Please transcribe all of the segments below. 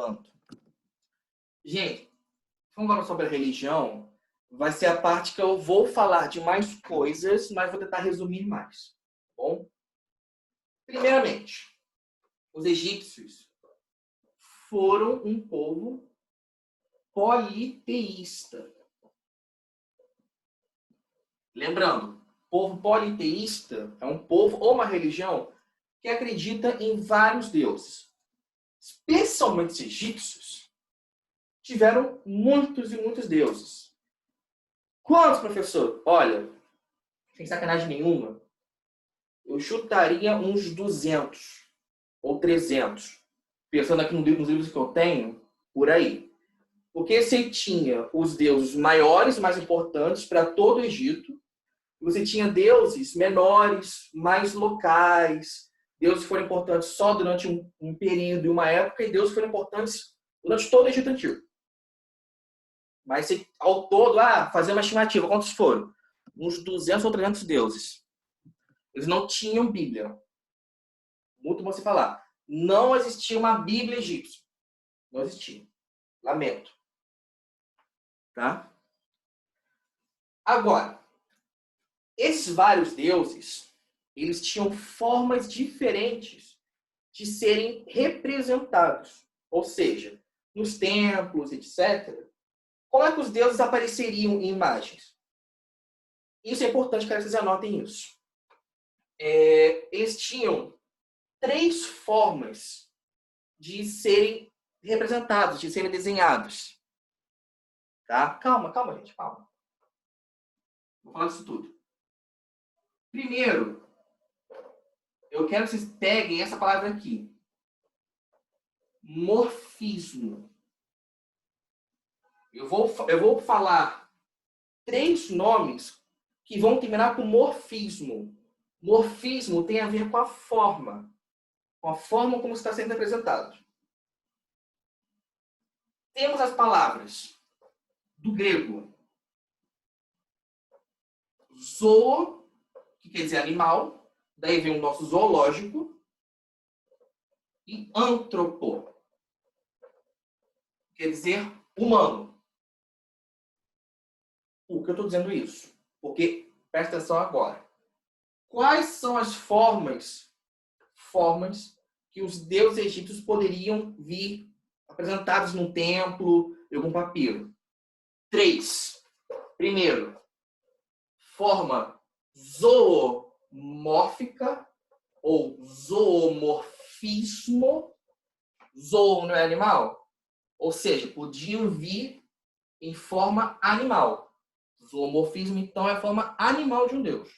gravando. Gente, falando sobre a religião, vai ser a parte que eu vou falar de mais coisas, mas vou tentar resumir mais. Tá bom? Primeiramente, os egípcios foram um povo politeísta. Lembrando, povo politeísta é um povo ou uma religião que acredita em vários deuses. Especialmente os egípcios tiveram muitos e muitos deuses. Quantos, professor? Olha, sem sacanagem nenhuma, eu chutaria uns 200 ou 300. Pensando aqui nos livros que eu tenho, por aí. Porque você tinha os deuses maiores, mais importantes para todo o Egito. Você tinha deuses menores, mais locais. Deuses que foram importantes só durante um período e uma época, e deuses que foram importantes durante todo o Egito Antigo. Mas ao todo, fazer uma estimativa, quantos foram? Uns 200 ou 300 deuses. Eles não tinham Bíblia. Muito bom você falar. Não existia uma Bíblia egípcia. Não existia. Lamento. Tá? Agora, esses vários deuses, eles tinham formas diferentes de serem representados. Ou seja, nos templos, etc. Como é que os deuses apareceriam em imagens? Isso é importante que vocês anotem isso. Eles tinham 3 formas de serem representados, de serem desenhados. Tá? Calma, gente, calma. Vou falar disso tudo. Primeiro, eu quero que vocês peguem essa palavra aqui. Morfismo. Eu vou falar 3 nomes que vão terminar com morfismo. Morfismo tem a ver com a forma como está sendo representado. Temos as palavras do grego zoo, que quer dizer animal, daí vem o nosso zoológico, e antropo, quer dizer humano. Por que eu estou dizendo isso? Porque, presta atenção agora. Quais são as formas que os deuses egípcios poderiam vir apresentados num templo, em algum papiro? 3. Primeiro, forma zoomórfica ou zoomorfismo. Zoo não é animal? Ou seja, podiam vir em forma animal. Zoomorfismo, então, é a forma animal de um deus.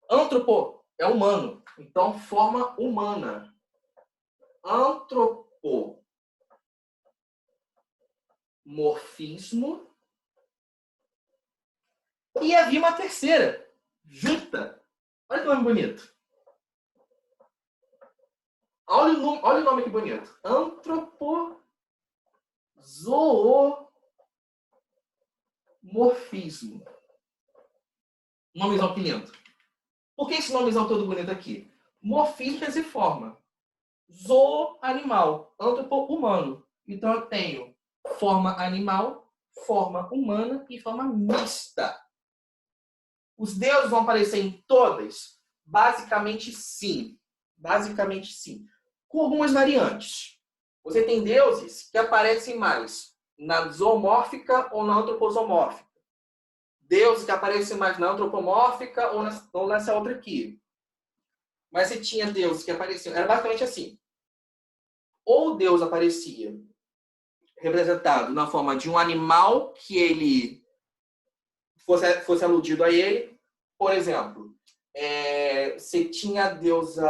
Antropo é humano, então forma humana. Antropomorfismo. E havia uma terceira, juta. Olha que nome bonito. Olha o nome que bonito. Antropozoomorfismo. Nomezão que lindo. Por que esse nomezão todo bonito aqui? Morfismo quer dizer forma. Zoo, animal. Antropo, humano. Então eu tenho forma animal, forma humana e forma mista. Os deuses vão aparecer em todas? Basicamente sim. Basicamente sim. Com algumas variantes. Você tem deuses que aparecem mais na zoomórfica ou na antroposomórfica. Deuses que aparecem mais na antropomórfica ou nessa outra aqui. Mas você tinha deuses que apareciam... Era basicamente assim. Ou Deus aparecia representado na forma de um animal que ele fosse aludido a ele. Por exemplo, você tinha a deusa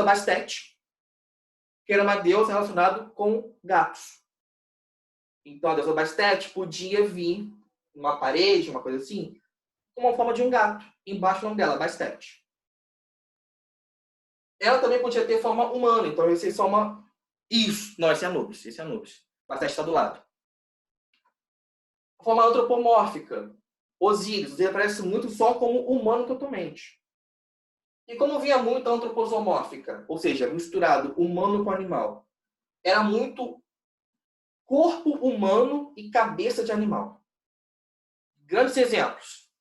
Bastete, que era uma deusa relacionada com gatos. Então a deusa Bastete podia vir numa parede, uma coisa assim, com uma forma de um gato. Embaixo o nome dela, Bastete. Ela também podia ter forma humana, então esse é só uma... Isso! Não, esse é Anubis. Bastete está do lado. A forma antropomórfica. Osíris aparece muito só como humano totalmente. E como vinha muito antroposomórfica, ou seja, misturado humano com animal, era muito corpo humano e cabeça de animal. Grandes exemplos.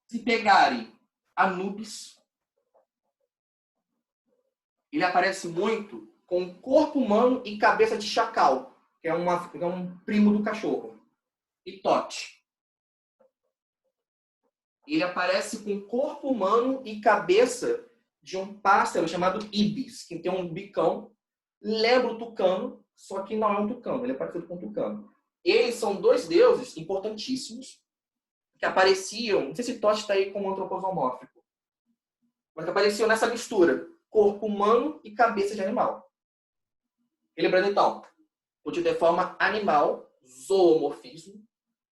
Se pegarem Anubis, ele aparece muito com corpo humano e cabeça de chacal, que é um primo do cachorro. E Tote. Ele aparece com corpo humano e cabeça de um pássaro chamado ibis, que tem um bicão. Lembra o tucano, só que não é um tucano, ele é parecido com um tucano. Eles são dois deuses importantíssimos que apareciam, não sei se Tote está aí como antropomórfico, mas que apareciam nessa mistura, corpo humano e cabeça de animal. Lembrando então, pode ter forma animal, zoomorfismo,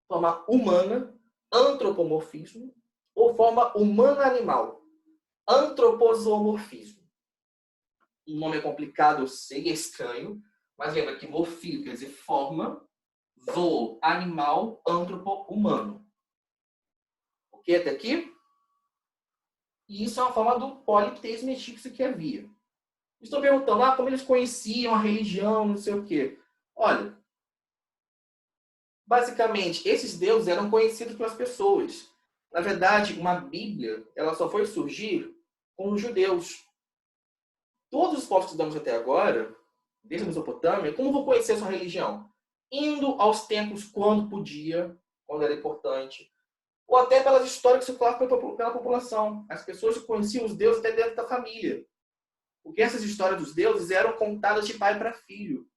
forma humana, antropomorfismo, ou forma humana-animal, antropozoomorfismo. O nome é complicado, eu sei, é estranho, mas lembra que morfismo quer dizer forma, zoo, animal, antropo, humano. Ok até aqui? E isso é uma forma do politeísmo egípcio que havia. Estou perguntando, como eles conheciam a religião, não sei o quê. Olha, basicamente, esses deuses eram conhecidos pelas pessoas. Na verdade, uma Bíblia, ela só foi surgir com os judeus. Todos os povos que estudamos até agora, desde a Mesopotâmia, como vou conhecer a sua religião? Indo aos templos quando podia, quando era importante, ou até pelas histórias que circulavam pela população. As pessoas conheciam os deuses até dentro da família. Porque essas histórias dos deuses eram contadas de pai para filho.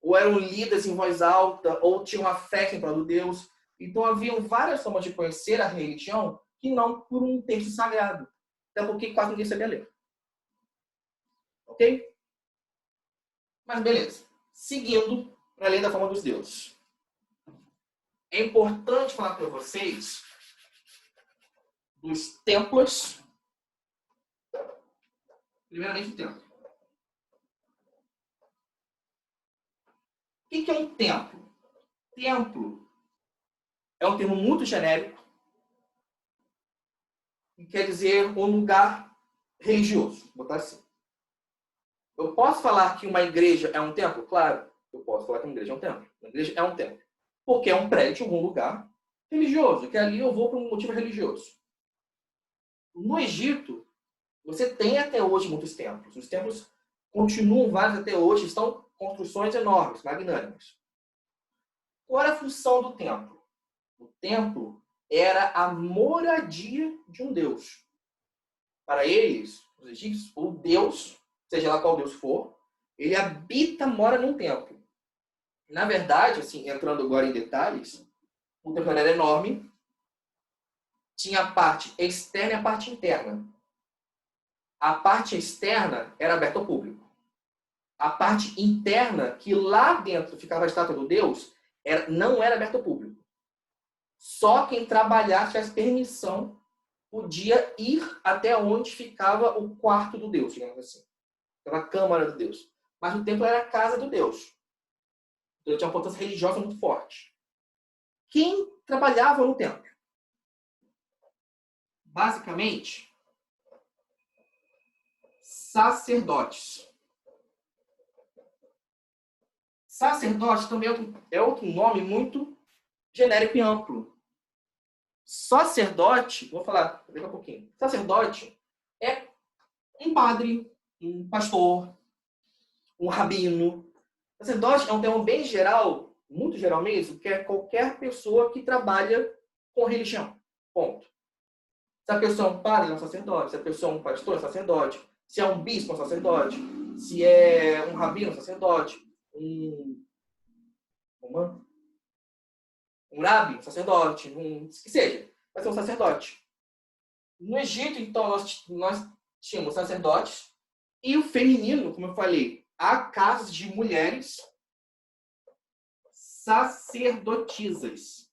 Ou eram lidas em voz alta, ou tinham uma festa em prol do Deus. Então haviam várias formas de conhecer a religião que não por um texto sagrado. Até porque quase ninguém sabia ler. Ok? Mas beleza. Seguindo para além da forma dos deuses. É importante falar para vocês dos templos. Primeiramente o templo. O que é um templo? Templo é um termo muito genérico que quer dizer um lugar religioso. Vou botar assim. Eu posso falar que uma igreja é um templo? Claro, eu posso falar que uma igreja é um templo. Uma igreja é um templo. Porque é um prédio, algum lugar religioso, que ali eu vou por um motivo religioso. No Egito, você tem até hoje muitos templos. Os templos continuam vários até hoje, estão construções enormes, magnânimas. Qual era a função do templo? O templo era a moradia de um deus. Para eles, os egípcios, o deus, seja lá qual deus for, ele habita, mora num templo. Na verdade, assim, entrando agora em detalhes, o templo era enorme, tinha a parte externa e a parte interna. A parte externa era aberta ao público. A parte interna, que lá dentro ficava a estátua do Deus, não era aberta ao público. Só quem trabalhasse, tivesse permissão, podia ir até onde ficava o quarto do Deus, digamos assim. Era a câmara do Deus. Mas o templo era a casa do Deus. Então ele tinha uma importância religiosa muito forte. Quem trabalhava no templo? Basicamente, sacerdotes. Sacerdote também é outro nome muito genérico e amplo. Sacerdote, vou falar daqui a pouquinho. Sacerdote é um padre, um pastor, um rabino. Sacerdote é um termo bem geral, muito geral mesmo, que é qualquer pessoa que trabalha com religião. Ponto. Se a pessoa é um padre, é um sacerdote. Se a pessoa é um pastor, é um sacerdote. Se é um bispo, é um sacerdote. Se é um rabino, é um sacerdote. Um rabi, um sacerdote. Que seja. Vai ser um sacerdote. No Egito, então, nós tínhamos sacerdotes. E o feminino, como eu falei, há casos de mulheres sacerdotisas.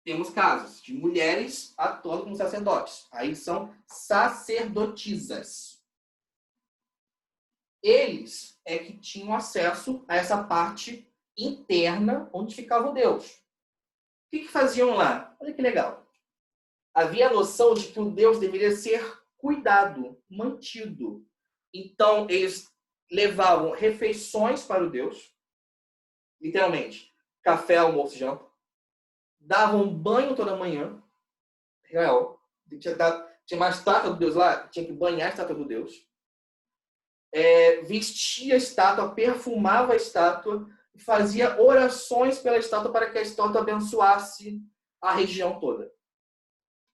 Temos casos de mulheres atuando como sacerdotes. Aí são sacerdotisas. Eles é que tinham acesso a essa parte interna onde ficava o Deus. O que faziam lá? Olha que legal. havia a noção de que o Deus deveria ser cuidado, mantido. Então, eles levavam refeições para o Deus, literalmente, café, almoço e janta, davam banho toda manhã, real, tinha uma estátua do Deus lá, tinha que banhar a estátua do Deus, vestia a estátua, perfumava a estátua, e fazia orações pela estátua para que a estátua abençoasse a região toda.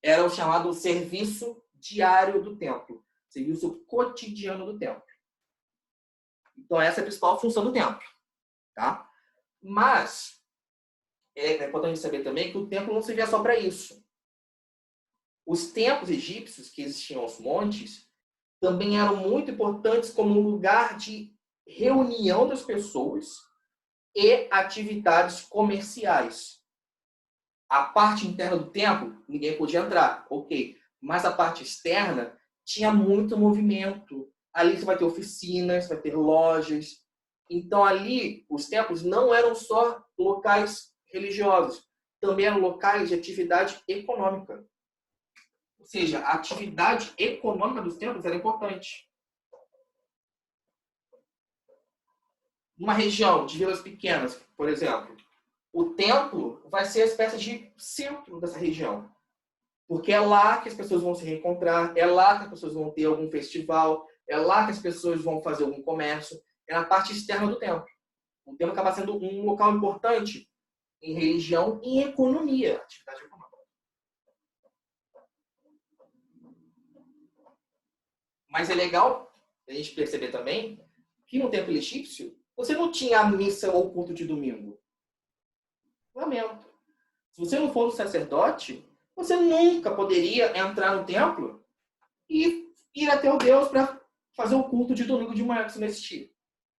Era o chamado serviço diário do templo, serviço cotidiano do templo. Então, essa é a principal função do templo. Tá? Mas, é importante saber também que o templo não servia só para isso. Os templos egípcios que existiam aos montes também eram muito importantes como um lugar de reunião das pessoas e atividades comerciais. A parte interna do templo, ninguém podia entrar, ok. Mas a parte externa tinha muito movimento. Ali você vai ter oficinas, vai ter lojas. Então, ali, os templos não eram só locais religiosos, também eram locais de atividade econômica. Ou seja, a atividade econômica dos templos era importante. Numa região de vilas pequenas, por exemplo, o templo vai ser a espécie de centro dessa região. Porque é lá que as pessoas vão se reencontrar, é lá que as pessoas vão ter algum festival, é lá que as pessoas vão fazer algum comércio, é na parte externa do templo. O templo acaba sendo um local importante em religião e em economia, atividade econômica. Mas é legal a gente perceber também que no templo egípcio você não tinha a missa ou culto de domingo. Lamento. Se você não for um sacerdote, você nunca poderia entrar no templo e ir até o Deus para fazer o culto de domingo de manhã, isso não existia.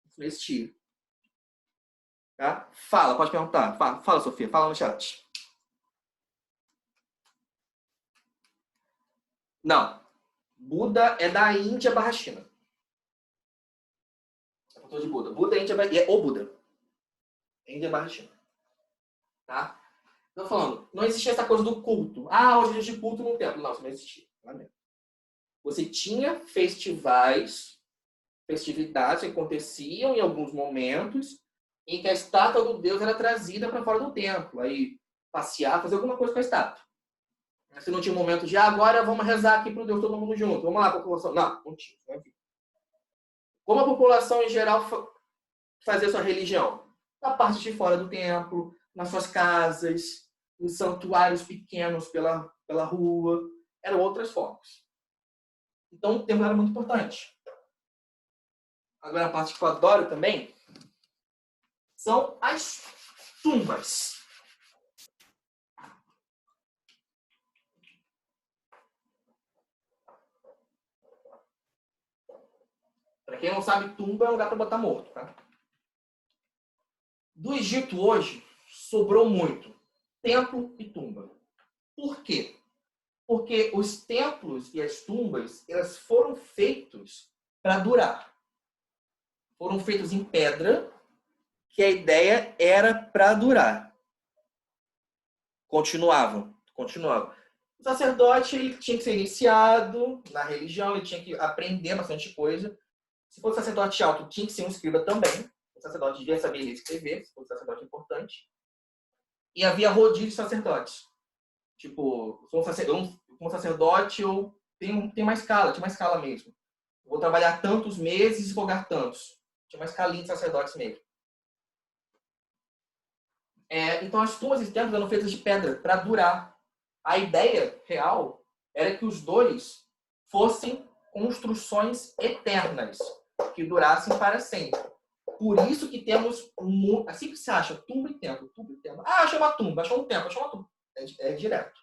Isso não existia. Tá? Fala, pode perguntar. Fala, Sofia, fala no chat. Não. Buda é da Índia barra China. Eu de Buda. Buda é Índia, é o Buda. Índia barra China. Tá? Estou falando, não existia essa coisa do culto. Ah, hoje é dia de culto no templo. Não, isso não existia. Você tinha festividades que aconteciam em alguns momentos em que a estátua do Deus era trazida para fora do templo. Aí, passear, fazer alguma coisa com a estátua. Você não tinha um momento de, agora vamos rezar aqui para o Deus, todo mundo junto. Vamos lá, população. Não tinha. Como a população em geral fazia sua religião? Na parte de fora do templo, nas suas casas, em santuários pequenos pela rua. Eram outras formas. Então, o templo era muito importante. Agora, a parte que eu adoro também são as tumbas. Para quem não sabe, tumba é um lugar para botar morto. Tá? Do Egito hoje, sobrou muito templo e tumba. Por quê? Porque os templos e as tumbas, elas foram feitos para durar. Foram feitos em pedra, que a ideia era para durar. Continuavam. O sacerdote ele tinha que ser iniciado na religião, ele tinha que aprender bastante coisa. Se fosse sacerdote alto, tinha que ser um escriba também. O sacerdote devia saber ler e escrever, se fosse sacerdote importante. E havia rodízio de sacerdotes. Tipo, sou um sacerdote, eu tenho uma escala, tinha uma escala mesmo. Eu vou trabalhar tantos meses e folgar tantos. Tinha uma escalinha de sacerdotes mesmo. Então as tumbas e templos eram feitas de pedra para durar. A ideia real era que os dois fossem construções eternas, que durassem para sempre. Por isso que temos, assim que se acha, tumba e templo. Ah, achou uma tumba, achou um templo, achou uma tumba. É direto.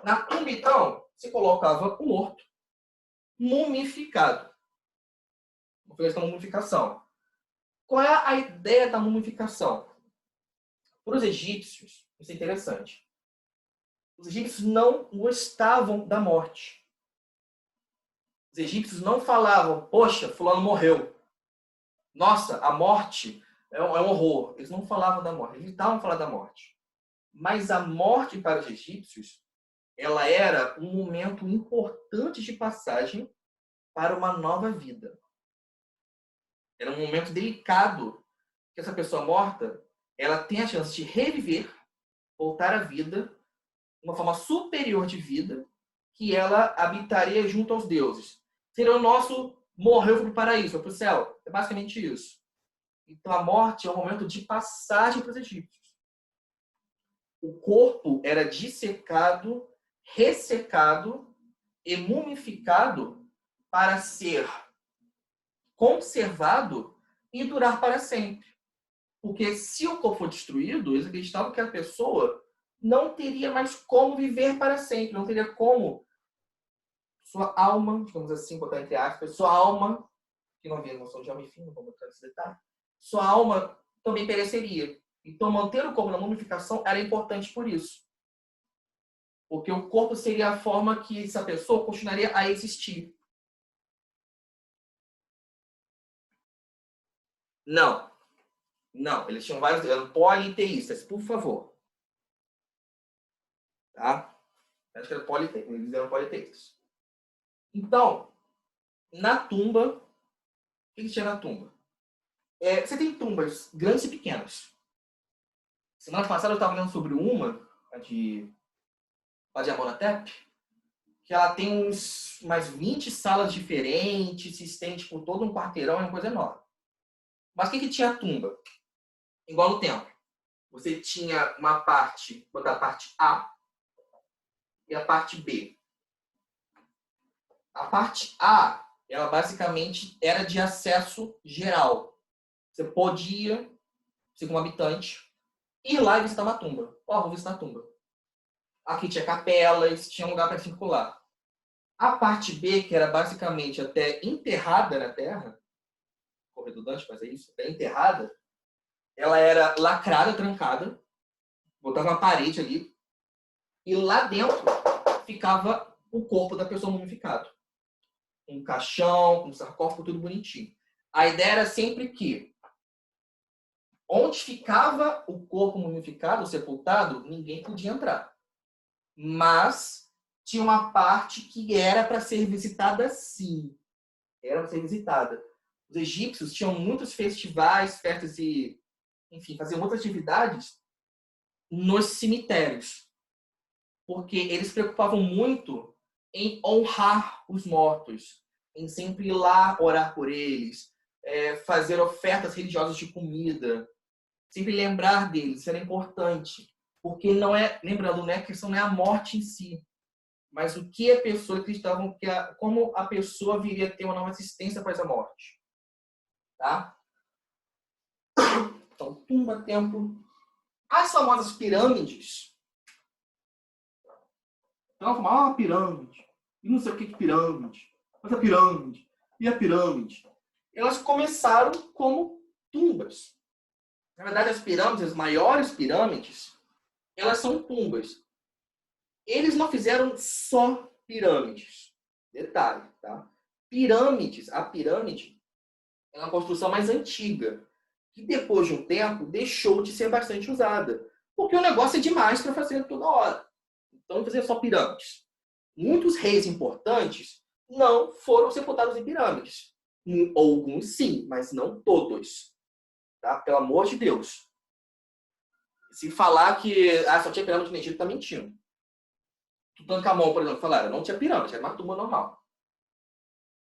Na tumba, então, se colocava o morto mumificado. Vou fazer essa mumificação. Qual é a ideia da mumificação? Para os egípcios, isso é interessante. Os egípcios não gostavam da morte. Os egípcios não falavam, poxa, fulano morreu. Nossa, a morte é um horror. Eles não falavam da morte, eles evitavam falar da morte. Mas a morte para os egípcios, ela era um momento importante de passagem para uma nova vida. Era um momento delicado que essa pessoa morta, ela tem a chance de reviver, voltar à vida, uma forma superior de vida, que ela habitaria junto aos deuses. Seria o nosso morreu para o paraíso, para o céu. É basicamente isso. Então a morte é um momento de passagem para os egípcios. O corpo era dissecado, ressecado e mumificado para ser conservado e durar para sempre. Porque se o corpo for destruído, eles acreditavam que a pessoa não teria mais como viver para sempre, não teria como sua alma, digamos assim, botar entre aspas, sua alma, que não havia noção de alma, enfim, não vou botar esse detalhe, sua alma também pereceria. Então, manter o corpo na mumificação era importante por isso. Porque o corpo seria a forma que essa pessoa continuaria a existir. Não. Não, eles tinham vários, eram politeístas, por favor. Tá? Acho que era politeísta, eles eram politeístas. Então, na tumba, o que tinha na tumba? Você tem tumbas grandes e pequenas. Semana passada eu estava lendo sobre uma, a de Amonatep, que ela tem umas 20 salas diferentes, se estende por todo um quarteirão, é uma coisa enorme. Mas o que tinha a tumba? Igual no templo. Você tinha uma parte, botar a parte A e a parte B. A parte A, ela basicamente era de acesso geral. Você podia, você como habitante, ir lá e visitar uma tumba. Vou visitar a tumba. Aqui tinha capelas, tinha um lugar para circular. A parte B, que era basicamente até enterrada na terra, ficou redundante, mas é isso, até enterrada, ela era lacrada, trancada, botava uma parede ali, e lá dentro ficava o corpo da pessoa mumificado. Um caixão, um sarcófago, tudo bonitinho. A ideia era sempre que onde ficava o corpo mumificado, sepultado, ninguém podia entrar. Mas tinha uma parte que era para ser visitada sim. Era para ser visitada. Os egípcios tinham muitos festivais, festas e, enfim, faziam muitas atividades nos cemitérios. Porque eles se preocupavam muito em honrar os mortos, em sempre ir lá orar por eles, fazer ofertas religiosas de comida, sempre lembrar deles, isso era importante. Porque não é, lembrando, né, a questão não é a morte em si, mas o que a pessoa acreditava, como a pessoa viria a ter uma nova existência após a morte. Tá? Então, tumba, templo. As famosas pirâmides. Então, uma pirâmide. E não sei o que pirâmide. Mas a pirâmide. E a pirâmide. Elas começaram como tumbas. Na verdade, as pirâmides, as maiores pirâmides, elas são tumbas. Eles não fizeram só pirâmides. Detalhe, tá? A pirâmide é uma construção mais antiga, que depois de um tempo deixou de ser bastante usada. Porque o negócio é demais para fazer toda hora. Então, não fazer só pirâmides. Muitos reis importantes não foram sepultados em pirâmides. Alguns sim, mas não todos. Tá? Pelo amor de Deus. Se falar que só tinha pirâmide no Egito, tá mentindo. Tutankhamon, por exemplo, falaram, não tinha pirâmide, era uma tumba normal.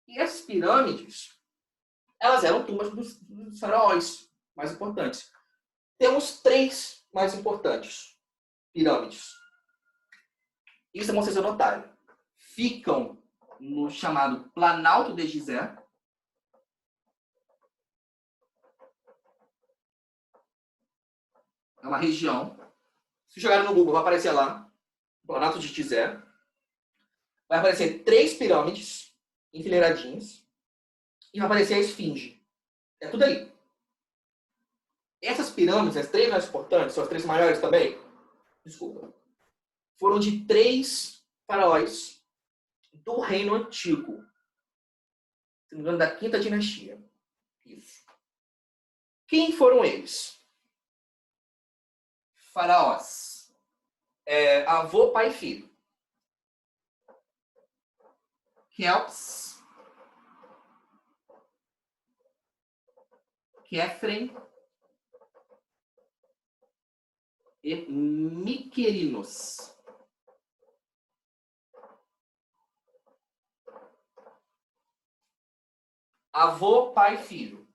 E essas pirâmides, elas eram tumbas dos faraós mais importantes. Temos 3 mais importantes pirâmides. Isso é bom vocês anotarem. Ficam no chamado Planalto de Gizé. É uma região. Se jogarem no Google, vai aparecer lá. Planalto de Gizé. Vai aparecer 3 pirâmides enfileiradinhas. E vai aparecer a esfinge. É tudo aí. Essas pirâmides, as 3 mais importantes, são as 3 maiores também. Desculpa. Foram de 3 faraós do Reino Antigo. Se não me engano, da 5ª dinastia. Isso. Quem foram eles? Faraós. avô, pai e filho. Kelps, Kefren e Miquerinos. Avô, pai e filho.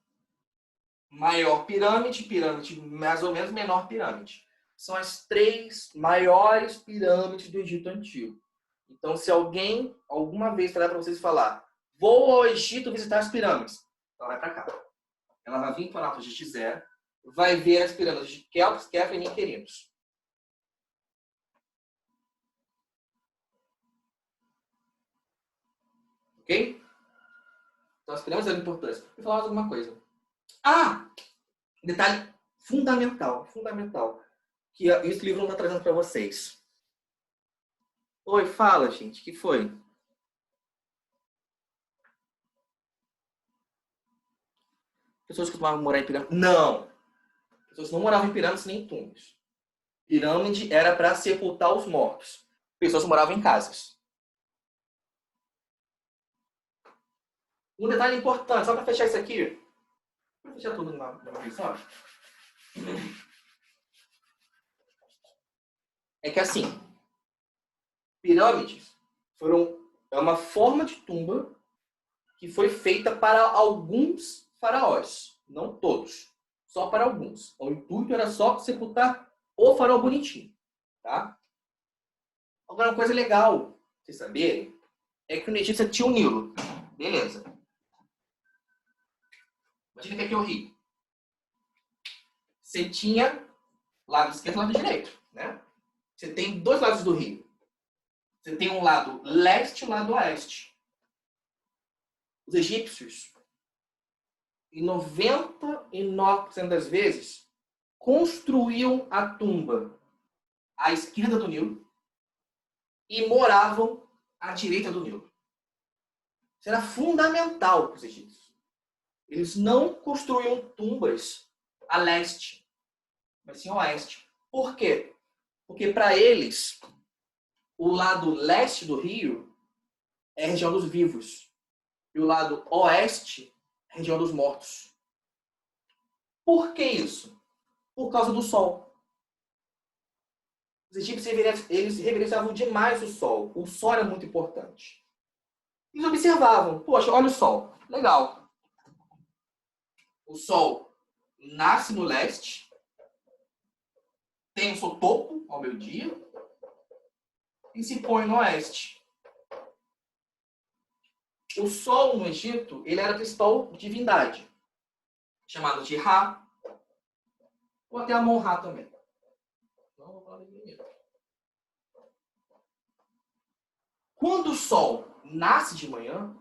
Maior pirâmide, pirâmide mais ou menos, menor pirâmide. São as 3 maiores pirâmides do Egito Antigo. Então, se alguém alguma vez falar para vocês falar, vou ao Egito visitar as pirâmides, ela vai para cá. Ela vai vir para o de Gizé, vai ver as pirâmides de Kelps, Kefren e Miquerinos. Ok? Então, as pirâmides eram importantes. Vou falar mais alguma coisa. Detalhe fundamental, que esse livro não está trazendo para vocês. Oi, fala, gente. O que foi? Pessoas que costumavam morar em pirâmides? Não! Pessoas não moravam em pirâmides nem em túmulos. Pirâmide era para sepultar os mortos. Pessoas moravam em casas. Um detalhe importante, só para fechar isso aqui. Vou fechar tudo numa vez só. É que assim, pirâmides é uma forma de tumba que foi feita para alguns faraós, não todos, só para alguns. O intuito era só sepultar o faraó bonitinho, tá? Agora, uma coisa legal vocês saberem é que no Egito você tinha o Nilo, beleza? Imagina que aqui é o rio. Você tinha lado esquerdo e lado direito, né? Você tem 2 lados do rio. Você tem um lado leste e um lado oeste. Os egípcios, em 99% das vezes, construíam a tumba à esquerda do Nilo e moravam à direita do Nilo. Isso era fundamental para os egípcios. Eles não construíam tumbas a leste, mas sim a oeste. Por quê? Porque para eles, o lado leste do rio é a região dos vivos e o lado oeste é a região dos mortos. Por que isso? Por causa do sol. Os egípcios eles reverenciavam demais o sol. O sol era muito importante. Eles observavam, poxa, olha o sol, legal. O sol nasce no leste, tem o seu topo ao meio-dia e se põe no oeste. O sol no Egito, ele era a principal divindade, chamado de Ra, ou até Amon-Ra também. Não vou falar de primeiro. Quando o sol nasce de manhã,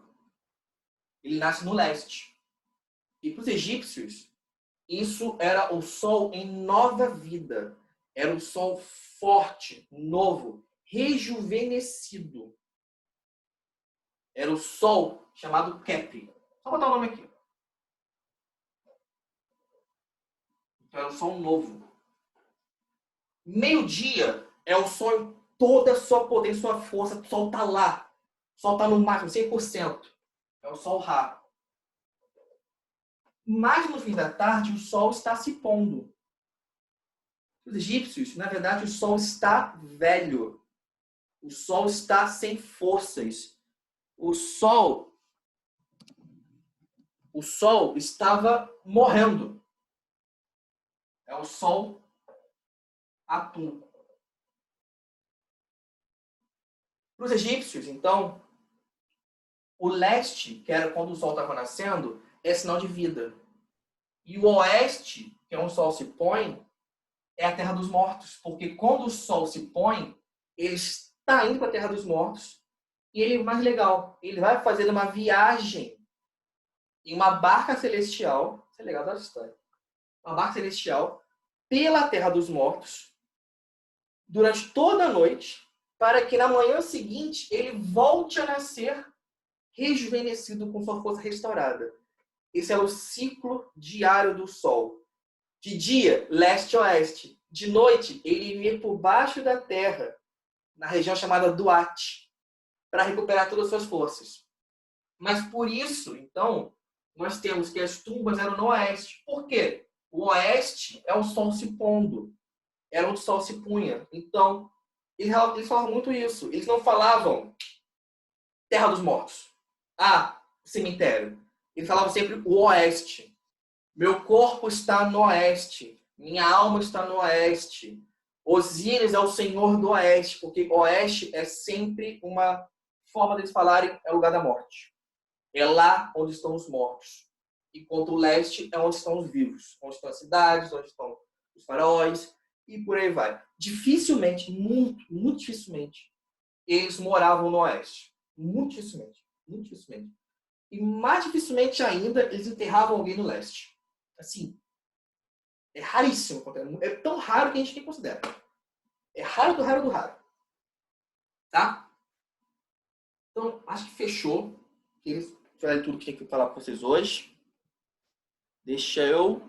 ele nasce no leste. E para os egípcios, isso era o sol em nova vida. Era o sol forte, novo, rejuvenescido. Era o sol chamado Kepri. Só botar o nome aqui. Então era o sol novo. Meio-dia é o sol em toda a sua potência, sua força. O sol está lá. O sol está no máximo, 100%. É o sol Ra. Mas no fim da tarde, o sol está se pondo. Os egípcios, na verdade, o sol está velho. O sol está sem forças. O sol estava morrendo. É o sol atum. Para os egípcios, então, o leste, que era quando o sol estava nascendo, é sinal de vida. E o oeste, que é onde o sol se põe, é a terra dos mortos. Porque quando o sol se põe, ele está indo para a terra dos mortos. E ele, mais legal, ele vai fazer uma viagem em uma barca celestial. Isso é legal da história. Uma barca celestial pela terra dos mortos durante toda a noite, para que na manhã seguinte ele volte a nascer rejuvenescido com sua força restaurada. Esse é o ciclo diário do sol. De dia, leste-oeste. De noite, ele ia por baixo da terra, na região chamada Duat, para recuperar todas as suas forças. Mas por isso, então, nós temos que as tumbas eram no oeste. Por quê? O oeste é o sol se pondo. Era onde o sol se punha. Então, eles falavam muito isso. Eles não falavam terra dos mortos. Ah, cemitério. Eles falavam sempre o oeste. Meu corpo está no oeste. Minha alma está no oeste. Osíris é o senhor do oeste, porque oeste é sempre uma forma deles falarem é o lugar da morte. É lá onde estão os mortos. Enquanto o leste é onde estão os vivos. Onde estão as cidades, onde estão os faraós e por aí vai. Dificilmente, muito dificilmente, eles moravam no oeste. Muito dificilmente. Muito dificilmente. E mais dificilmente ainda, eles enterravam alguém no leste. Assim, é raríssimo. É tão raro que a gente nem considera. É raro do raro do raro. Tá? Então, acho que fechou. Eles fizeram tudo que tinha que falar para vocês hoje. Deixa eu